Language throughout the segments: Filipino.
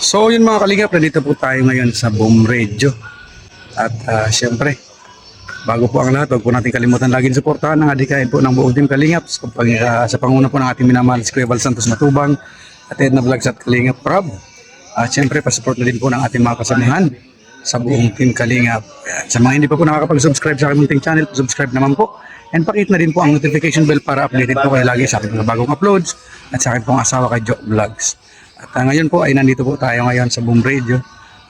So yun mga kalingap, nandito po tayo ngayon sa Boom Radio. At syempre, bago po ang lahat, huwag po natin kalimutan laging suportahan ang adikain po ng buong team Kalingap sa panguna po ng ating minamahal si Kuya Val Santos Matubang at Edna Vlogs at Kalingap Rob. At syempre, pasupport na din po ng ating mga kasamahan sa buong team Kalingap. Sa mga hindi pa po nakakapag-subscribe sa aking munting channel, subscribe naman po. And pakit na din po ang notification bell para updated po kayo lagi sa aking mga bagong uploads at sa aking pong asawa kay Joe Vlogs. At ngayon po ay nandito po tayo ngayon sa Boom Radio.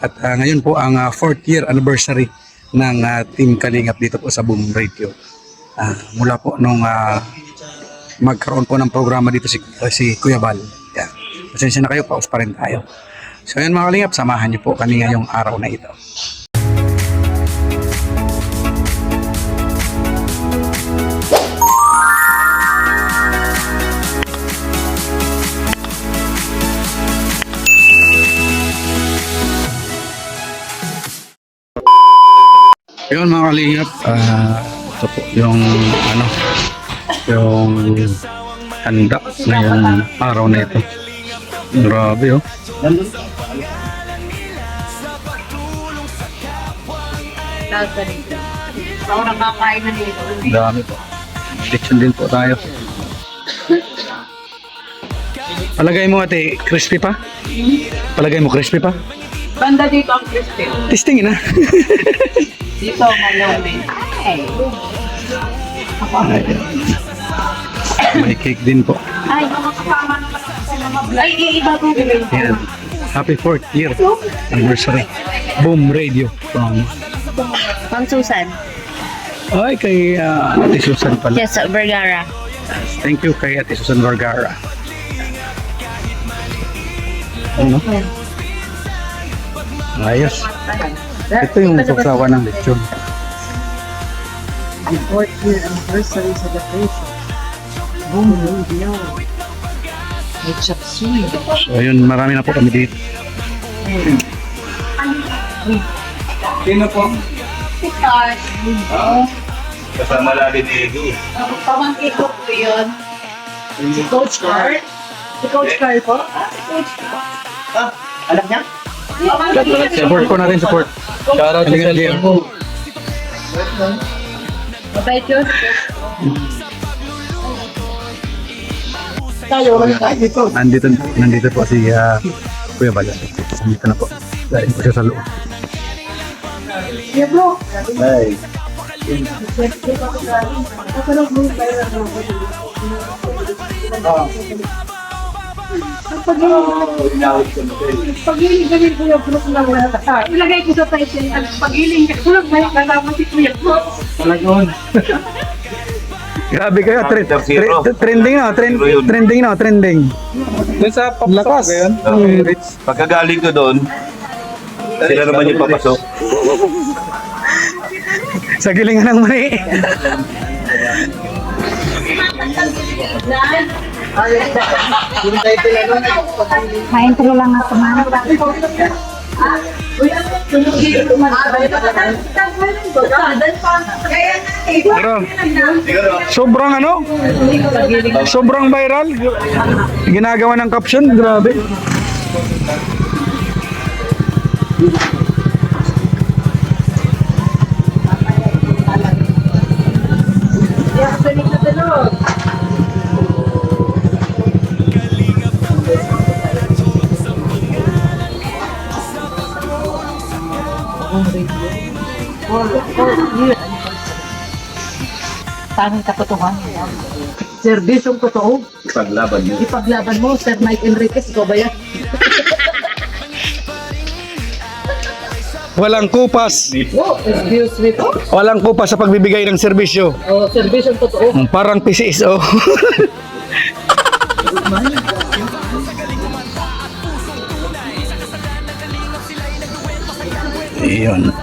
At ngayon po ang 4th year anniversary ng Team Kalingap dito po sa Boom Radio. Mula po nung magkaroon po ng programa dito si Kuya Val. Yan. Pasensya na kayo, paus pa rin tayo. So yan mga Kalingap, samahan niyo po kami ngayong araw na ito. Yun mga Kalingap, ito po yung handa ngayong araw na ito. Grabe oh. Ako nakakain na dito. Dami po. Kitchen din po tayo. Palagay mo ate, crispy pa? Palagay mo crispy pa? Banda dito ang crispy. Testingin na. Dito malumi. Ay. May cake din po. Ay, mga kasama naman sa mga vlog. Ay, iiba po. Yan. Happy 4th year anniversary. Boom Radio from Ma'am Susan. ay kay Ate Susan pala. Yes, Vergara. Thank you kay Ate Susan Vergara. Ano? Ayos. Ito yung pagsawa ng lechon. Ang 4th year anniversary celebration. Boom Radio. May chapsuy. So ayun, marami na po kami dito. Sino po? Sikat. Kasama natin ni Pamangkin ko po yun. Si Coach Carl. Si Coach Carl po? Si Coach Carl. Alam niya? Support po natin, support. Shoutout sa cellphone mo. Mabait yun. Nandito po si Kuya Val. Nandito na po. Dahil po siya sa loob. Yeah, bro. Hey. Pag-iling ko yung group ng wala. Ilagay ko sa title. Pag-iling ka. May kasama si Kuya Bro. Talagon. Grabe kayo, trending na, trending. Doon sa papasok ba yun? Pagkagaling ko doon, sila naman yung papasok. Sa gilingan ng mani. Maintro lang ako, ma'am. Pero, sobrang viral. Ginagawa ng caption, grabe. Tanging katotohanan. Serbisyong totoo. Paglaban mo. Ipaglaban mo, Sir Mike Enriquez, ikaw ba yan? Walang kupas. Oh, excuse me po. Walang kupas sa pagbibigay ng serbisyo. Oh, serbisyong totoo. Parang PCSO. Iyon.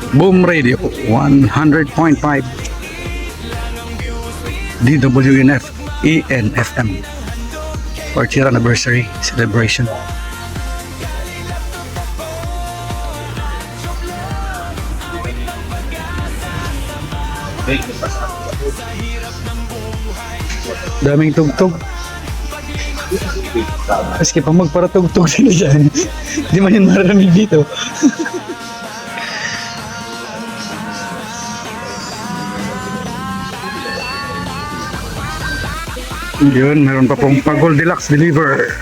Boom Radio 100.5 DWNF ENFM 4th year anniversary celebration. Daming tugtog. Maski pa magparatugtog sila dyan. Hindi man yun maraming dito. Yun, meron pa pong Pagol Deluxe Deliver.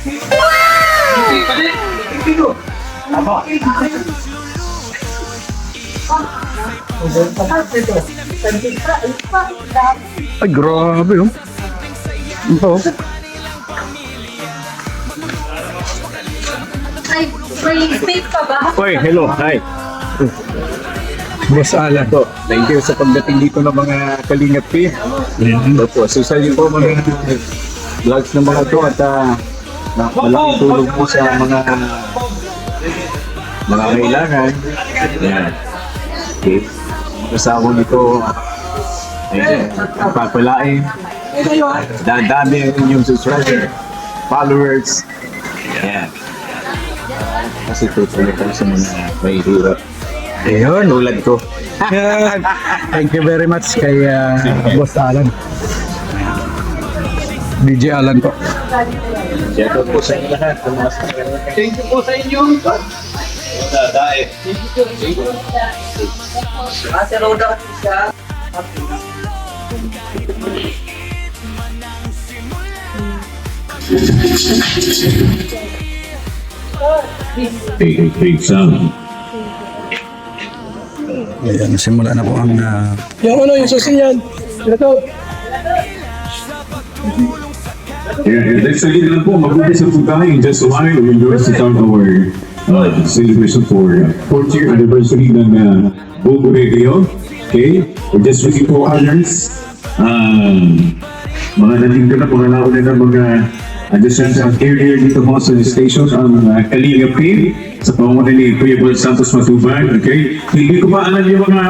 Ay, grabe oh. Ito oh. May tape pa ba? Oy, hello, hi. Boss Alan. So, thank you sa pagdating dito ng mga Kalingap P. Opo, susunod po mga vlogs ng mga to at malaking tulong po sa mga kailangan. Yan. Okay. Kasama nito ay nagpapalain. Dadami ang inyong subscriber, followers. Yan. Kasi tutulong po sa mga may hirap. Ayun. Tulad ko. Yan. Thank you very much kay Boss Alan. DJ Alan po. Shout out po sa inyo lahat. Thank you po sa inyo. Dahil. Ate Roda siya. Big sound. Ayan, simula na po ang Yung susi yan. Let's say na po, mag-umpisa po tayo in just a while. We're going to start our celebration for 4th year anniversary ng Bobo Radio. Okay? We're just waiting for others. Mga nandito na, mga nauna na mga adjacent area dito po sa station ang Kalingap P sa pangunan ni Kuya Bol Santos Matubag. Okay? Hindi ko pa alam yung mga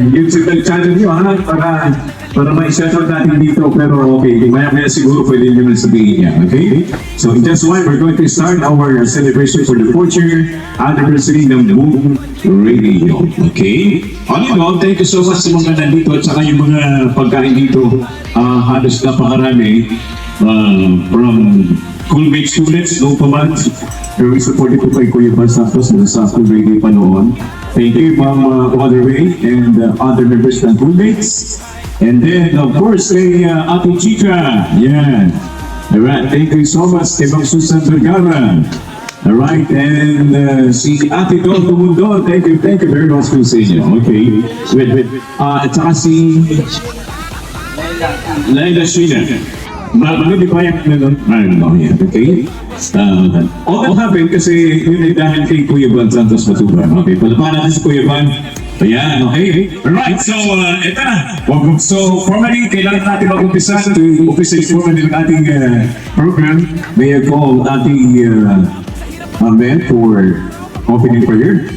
YouTube channel nyo para ma-shoutout natin dito, pero okay, maya siguro pwede nyo na sabihin niya, okay? So in just one, we're going to start our celebration for the 4th year anniversary ng Boom Radio, okay? All in all, thank you so much sa mga nandito at saka yung mga pagkain dito, halos napakarami, from Coolmate students, no paman, very supportive po kay Kuya Bal Santos sa Cool Radio pa noon. Thank you, Ma'am Otherway and other members ng Coolmates. And then, of course, kay Ate Chica. Yan. Alright, thank you so much kay Ma'am Susan Vergara. Alright, and si Ate Don Tumundo. Thank you very much po sa inyo. Okay. At saka si Laila Sheena. Hindi pa yan na doon. Okay. All that happened kasi yun ay dahil kay Kuya Van Santos Matubag. Okay, palapanan natin si Kuya Van. Ayan, okay. Alright, so eto na. So formally, kailangan natin mag-umpisa to officially formally ng ating program. May I call ating Ben for opening prayer.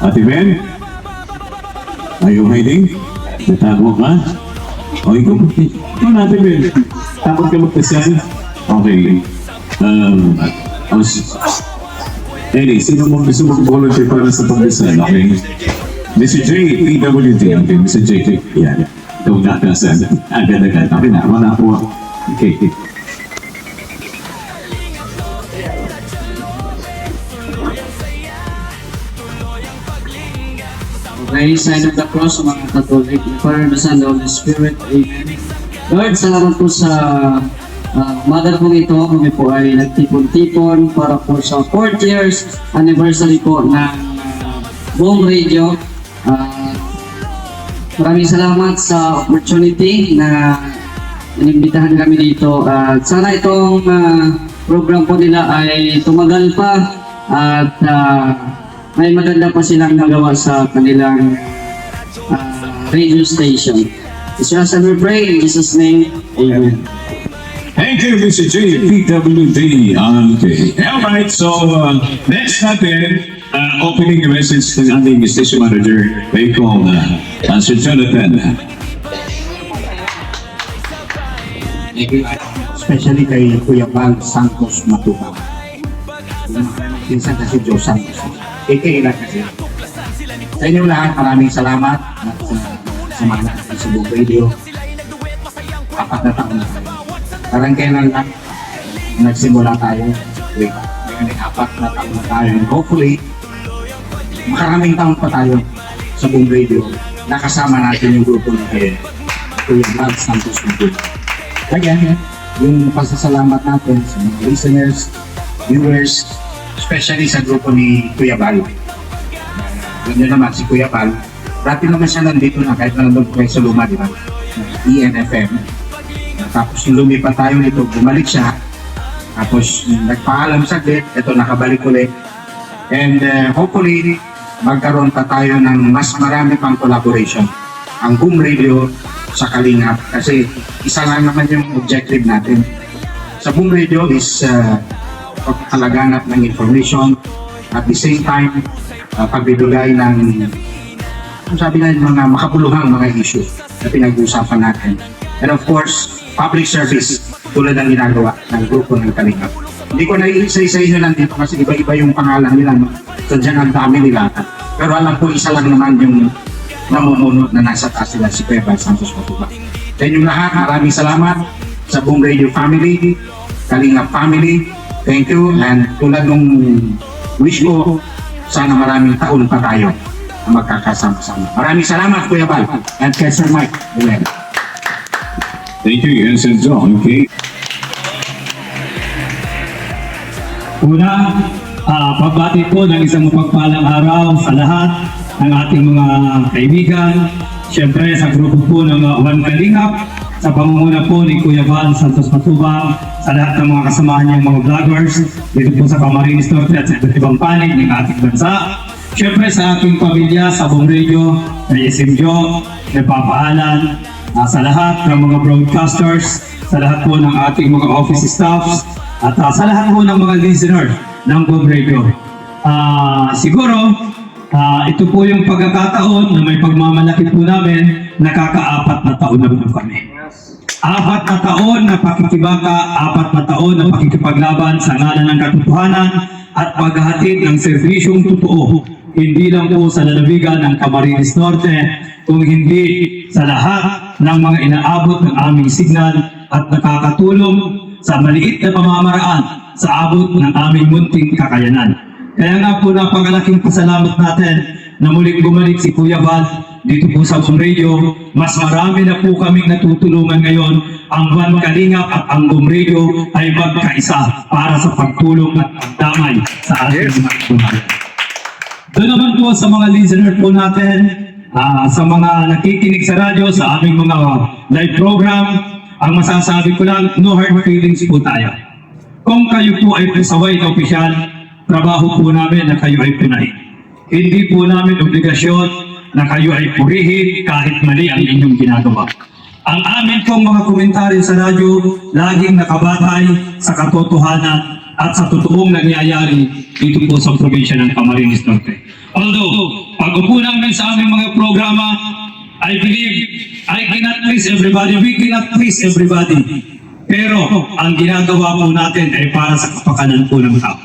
Ate Ben, are you hiding? Natago ka? Okay, ito natin Ben. Takot ka magpasan? Okay. Anyway, sino mo gusto mag-volunteer para sa pagpasan? Okay. Mr. J, PWD. Okay, Mr. J. Yan. Ito natin sa agad-agad. Okay na, wala po. Okay. Okay, sign of the cross, mga Catholic, the Father, the Son, the Holy Spirit. Amen. Lord, salamat po sa mother po ito. Kami po ay nagtipon-tipon para po sa 4th years anniversary po ng Boom Radio. Maraming salamat sa opportunity na inimbitahan kami dito. Sana itong program po nila ay tumagal pa at may maganda pa silang nagawa sa kanilang radio station. It's just as we pray in Jesus' name. Amen. Thank you, Mr. J, PWD. Okay. Alright, so next natin, opening a message ng ating station manager, they call Sir Jonathan. Especially kay Kuya Bal Santos Matubag. Pinsan kasi Joe Santos. Kailan kasi. Sa inyo lahat, maraming salamat at samahan natin sa Boom Radio. 4 na taon na tayo. Parang kailan lang nagsimula tayo. Ngayon ay 4 na taon na tayo. And hopefully, makaraming taon pa tayo sa Boom Radio. Nakasama natin yung grupo na kayo. Kuya Brad Santos Matubang. Again, yung pasasalamat natin sa mga listeners, viewers, especially sa grupo ni Kuya Bal. Ganyan naman si Kuya Bal. Dati naman siya nandito na kahit na nandun po kayo sa luma, di ba? ENFM. Tapos nung lumipat tayo nito, bumalik siya. Tapos nagpaalam saglit, ito nakabalik ulit. And hopefully, magkaroon pa tayo ng mas marami pang collaboration. Ang Boom Radio sa Kalingap. Kasi isa lang naman yung objective natin. Sa Boom Radio is pagkalaganap ng information at the same time pagbibigay ng sabi na mga makabuluhang mga issue na pinag-uusapan natin. And of course, public service tulad ng ginagawa ng grupo ng Kalingap. Hindi ko na-isa-isa inyo lang dito kasi iba-iba yung pangalan nila. No? So dyan ang dami nila. Pero alam ko isa lang naman yung namumunod na nasa taas nila si Kuya Bal Santos Matubang. Sa inyong lahat, maraming salamat sa Boom Radio family, Kalingap family. Thank you. And tulad nung wish ko, sana maraming taon pa tayo na magkakasama-sama. Maraming salamat, Kuya Bal. And kay Sir Mike. Amen. Thank you, Yansen John. Okay. Una, pagbati po ng isang mapagpalang araw sa lahat ng ating mga kaibigan. Siyempre sa grupo po ng One Kalingap, sa pamumuno po ni Kuya Bal Santos Matubang, sa lahat ng mga kasamahan niyang mga vloggers dito po sa Camarines Norte at sa iba't ibang panig ng ating bansa. Siyempre sa aking pamilya, sa Boom Radio, na SM Jo, na Papaalan, sa lahat ng mga broadcasters, sa lahat po ng ating mga office staffs, at sa lahat po ng mga listeners ng Boom Radio. Siguro, ito po yung pagkakataon na may pagmamalaki po namin, nakaka-4 na taon na po kami. 4 na taon na pakikibaka, 4 na taon na pakikipaglaban sa ngalan ng katotohanan at paghahatid ng serbisyong totoo. Hindi lang po sa lalawigan ng Camarines Norte, kung hindi sa lahat ng mga inaabot ng aming signal at nakakatulong sa maliit na pamamaraan sa abot ng aming munting kakayanan. Kaya nga po napakalaking pasalamat natin na muling bumalik si Kuya Bal dito po sa Boom Radio. Mas marami na po kaming natutulungan ngayon. Ang One Kalingap at ang Boom Radio ay magkaisa para sa pagtulong at pagdamay sa ating mga kababayan. Doon naman po sa mga listener po natin, sa mga nakikinig sa radyo, sa aming mga live program, ang masasabi ko lang, no hard feelings po tayo. Kung kayo po ay pasaway na opisyal, trabaho po namin na kayo ay punahin. Hindi po namin obligasyon na kayo ay purihin kahit mali ang inyong ginagawa. Ang amin pong mga komentaryo sa radyo, laging nakabatay sa katotohanan at sa totoong nangyayari dito po sa probinsya ng Camarines Norte. Although, pag-upo namin sa aming mga programa, I believe I cannot please everybody, we cannot please everybody. Pero ang ginagawa po natin ay para sa kapakanan po ng tao.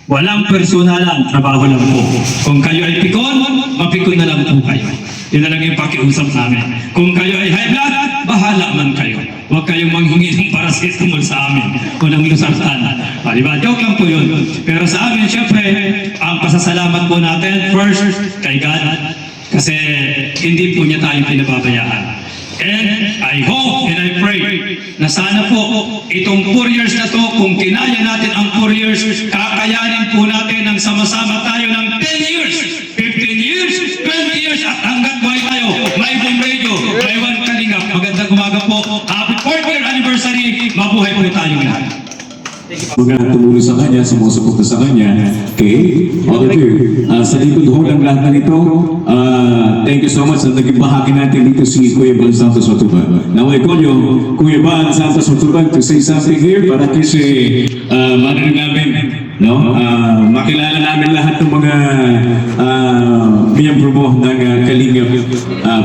Walang personalan, trabaho lang po. Kung kayo ay pikon, mapikon na lang po kayo. Yun na lang yung pakiusap namin. Kung kayo ay high blood, bahala man kayo. Huwag kayong manghingi ng paracetamol sa amin o ng lusartan. Diba? Joke lang po yun. Pero sa amin, syempre, ang pasasalamat po natin, first, kay God, kasi hindi po niya tayo pinababayaan. And I hope and I pray na sana po itong 4 years na to, kung kinaya natin ang 4 years, kakayanin po natin ng sama-sama tayo ng 10 years, 15 years, 20 years, at hanggat buhay tayo. May Boom Radio, may One Kalingap. Magandang umaga po. Happy 4th year anniversary. Mabuhay po tayong lahat. Mga tumulong sa kanya, sumusuporta sa kanya. Okay? All of you. Sa likod ho ng lahat na ito, thank you so much sa naging bahagi natin dito si Kuya Bal Santos Matubang. Now I call you, Kuya Bal Santos Matubang, to say something here para kasi marinig namin, no? Makilala namin lahat ng mga miyembro mo ng Kalingap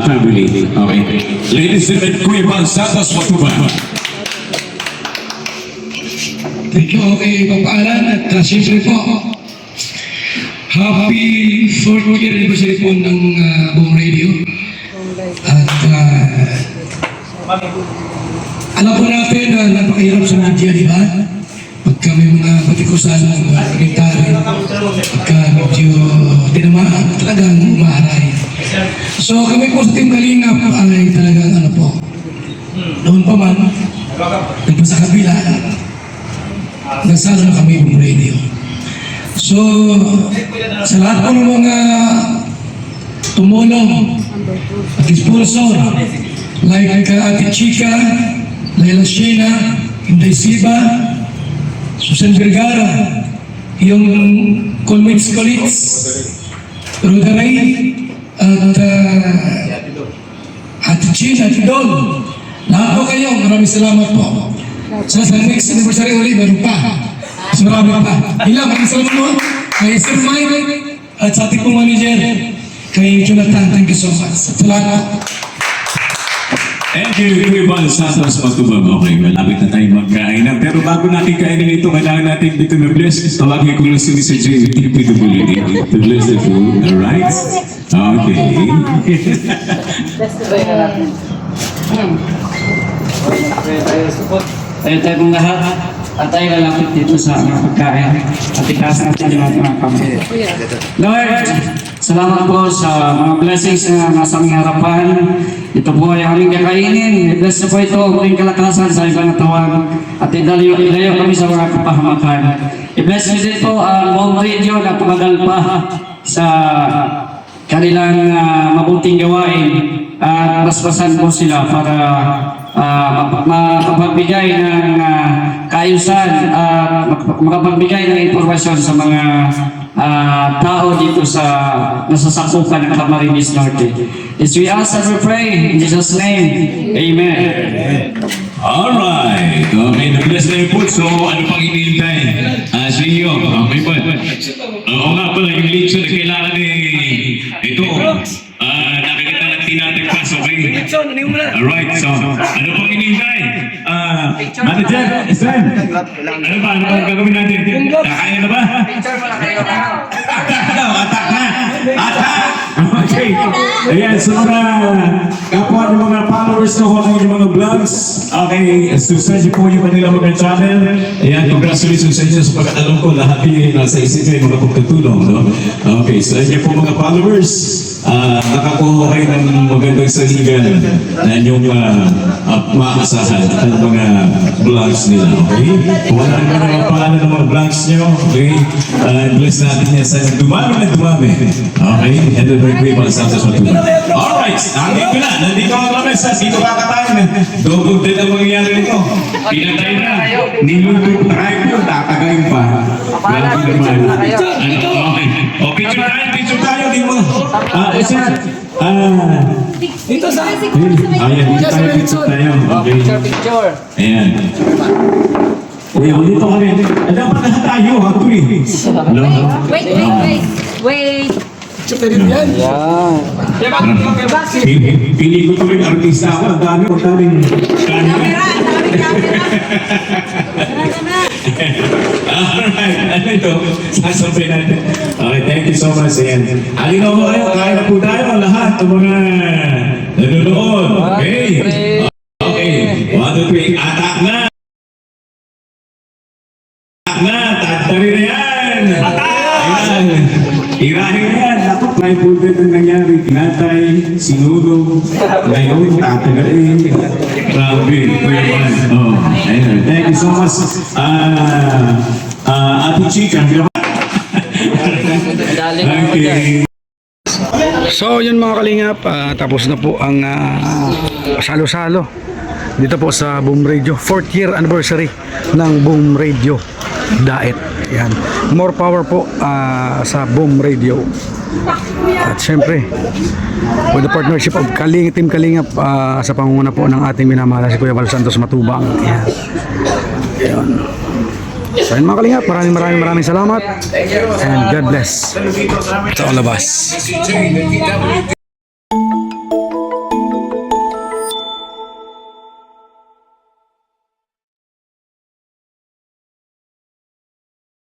family. Okay? Ladies and gentlemen, Kuya Bal Santos Matubang. Thank you, okay, Papaalan. At siyempre po, happy 4th year anniversary po ng Boom Radio. At Alam po natin na napakahirap sa media, di ba? Pagka may mga batikusan, mga komentary, pagka medyo tinamaan, talagang umaharay. So kami po sa Team Kalingap ay talagang ano po, noon pa man, nagpa sa kabila, nagsalo na kami ng radio. So, sa lahat po ng mga tumulong at sponsor, like Ate Chica, Laila Shena, Inday Siba, Susan Vergara, yung Colmates, Roda Ray, at Ate Chin, Ate Dol. Lahat po kayo, maraming salamat po. Sa next anniversary ulit, meron pa. Mas marami pa. Ilang, maraming salamat po. Kay Sir Mike, at sa ating pong manager, kay Jonathan, thank you so much. Sa lahat po. Thank you, Kuya Santos Matubang. Okay, malapit na tayo magkain na. Pero bago natin kainin ito, kailangan natin dito na bless. Tawagin ko lang si Mr. J. TPWD to bless the food. Alright? Okay. Tayo pong lahat at tayo lalapit dito sa mga pagkain at itaas natin yung mga kamay. Lord, salamat po sa mga blessings na nasa aming harapan. Ito po ay aming kakainin. I-bless na po ito ang ating kalakasan sa ibang katawan at ilayo kami sa mga kapahamakan. I-bless niyo din po ang Home Radio na tumagal pa sa kanilang mabuting gawain at basbasan po sila para makapagbigay ng kaayusan at makapagbigay ng impormasyon sa mga tao dito sa nasasakupan ng Camarines Norte. As we ask and we pray in Jesus' name, Amen. Alright. Okay, na-bless na yung food. So, ano pang hinihintay? CEO, okay po. Oo nga pala, yung lechon na kailangan ito. Nakikita na tinatagpas, okay? Alright, so, ano pang hinihintay? Manager, Sven, ano ba gagawin natin? Kakain na ba? Atak na! Okay. Ayan, so kapwa ng mga followers na ko ng mga vlogs. Okay, subscribe po yung kanila mga channel. Ayan, congratulations sa inyo sa pag-alam ko lahat yung nasa isip kayo mga pagkatulong. No? Okay, so ayan po mga followers. Nakakuha kayo ng magandang saligan na inyong maasahan at mga vlogs nila. Okay? Kung wala naman ang mga pangalan ng mga vlogs nyo, okay? Bless natin yan sa dumami na dumami. Okay? And then very great mga Santos Matubang. Alright, nandito na. Nandito ang lamesa. Dito kakatayin. Dugog din ang mangyayari nito. Pinatay na. Niluto. Try ko. Tatagayin pa. Grabe naman. Okay. O, picture tayo. Di mo. Dito sa... Ayan, dito tayo. Picture tayo. Okay. Picture. Ayan. Uy, dito kami. Alam pa na tayo. Hatuloy. Wait. Pili ko tuloy artista ako. Ang daming camera. Alright, ano ito? Sasabihin natin. Okay, thank you so much. Ayan. Halinaw mo kayo, kain na po tayo lahat ng mga nanonood. Okay? Okay. 1, 2, 3. Atak na! Atak na! Tatari na yan! Ayan. Irahin na yan. Ako, may pulpit ang nangyari. Tinatay, sinulog. Ngayon, tatagain. Grabe. Kuya Juan. Oh, ayun. Thank you so much. Ate Chica. Okay. So yun mga kalingap, tapos na po ang salo-salo dito po sa Boom Radio 4th year anniversary ng Boom Radio Daet. Yan. More power po sa Boom Radio. At syempre with the partnership of Team Kalingap sa pangunguna po ng ating minamahal si Kuya Val Santos Matubang. Yan. Yan. So yun mga kalingap, maraming salamat and God bless sa all of us.